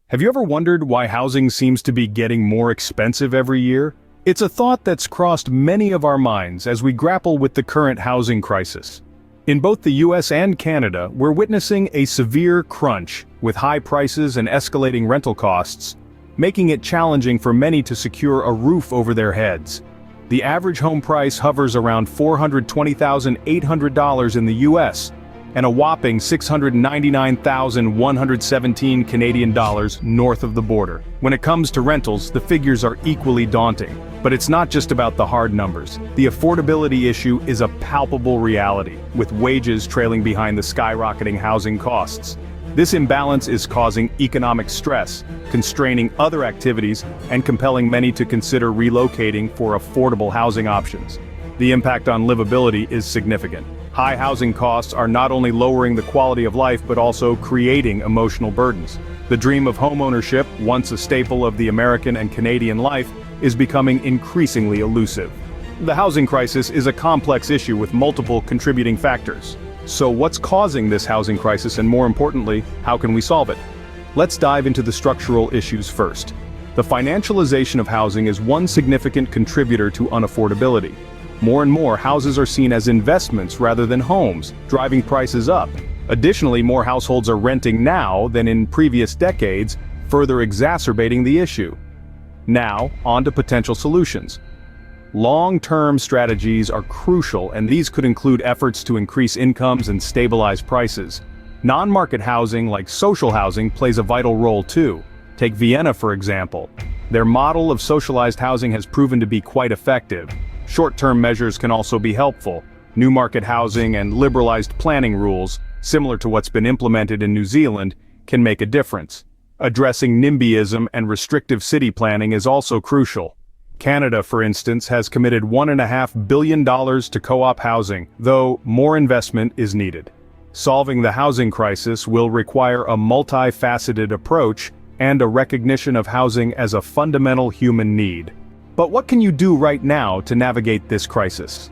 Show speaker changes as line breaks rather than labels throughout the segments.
Have you ever wondered why housing seems to be getting more expensive every year? It's a thought that's crossed many of our minds as we grapple with the current housing crisis. In both the US and Canada, we're witnessing a severe crunch, with high prices and escalating rental costs, making it challenging for many to secure a roof over their heads. The average home price hovers around $420,800 in the US, and a whopping $699,117 Canadian dollars north of the border. When it comes to rentals, the figures are equally daunting. But it's not just about the hard numbers. The affordability issue is a palpable reality, with wages trailing behind the skyrocketing housing costs. This imbalance is causing economic stress, constraining other activities, and compelling many to consider relocating for affordable housing options. The impact on livability is significant. High housing costs are not only lowering the quality of life but also creating emotional burdens. The dream of homeownership, once a staple of the American and Canadian life, is becoming increasingly elusive. The housing crisis is a complex issue with multiple contributing factors. So what's causing this housing crisis, and more importantly, how can we solve it? Let's dive into the structural issues first. The financialization of housing is one significant contributor to unaffordability. More and more houses are seen as investments rather than homes, driving prices up. Additionally, more households are renting now than in previous decades, further exacerbating the issue. Now, on to potential solutions. Long-term strategies are crucial, and these could include efforts to increase incomes and stabilize prices. Non-market housing, like social housing, plays a vital role too. Take Vienna, for example. Their model of socialized housing has proven to be quite effective. Short-term measures can also be helpful. New market housing and liberalized planning rules, similar to what's been implemented in New Zealand, can make a difference. Addressing NIMBYism and restrictive city planning is also crucial. Canada, for instance, has committed $1.5 billion to co-op housing, though more investment is needed. Solving the housing crisis will require a multifaceted approach and a recognition of housing as a fundamental human need. But what can you do right now to navigate this crisis?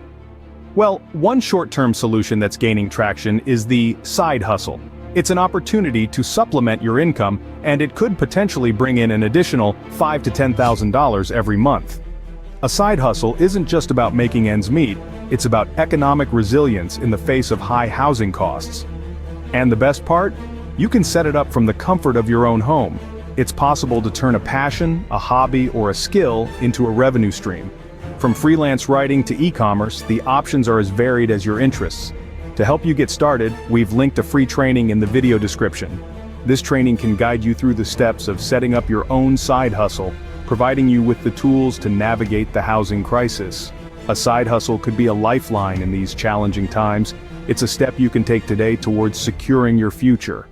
Well, one short-term solution that's gaining traction is the side hustle. It's an opportunity to supplement your income, and it could potentially bring in an additional $5,000 to $10,000 every month. A side hustle isn't just about making ends meet, it's about economic resilience in the face of high housing costs. And the best part? You can set it up from the comfort of your own home. It's possible to turn a passion, a hobby, or a skill into a revenue stream. From freelance writing to e-commerce, the options are as varied as your interests. To help you get started, we've linked a free training in the video description. This training can guide you through the steps of setting up your own side hustle, providing you with the tools to navigate the housing crisis. A side hustle could be a lifeline in these challenging times. It's a step you can take today towards securing your future.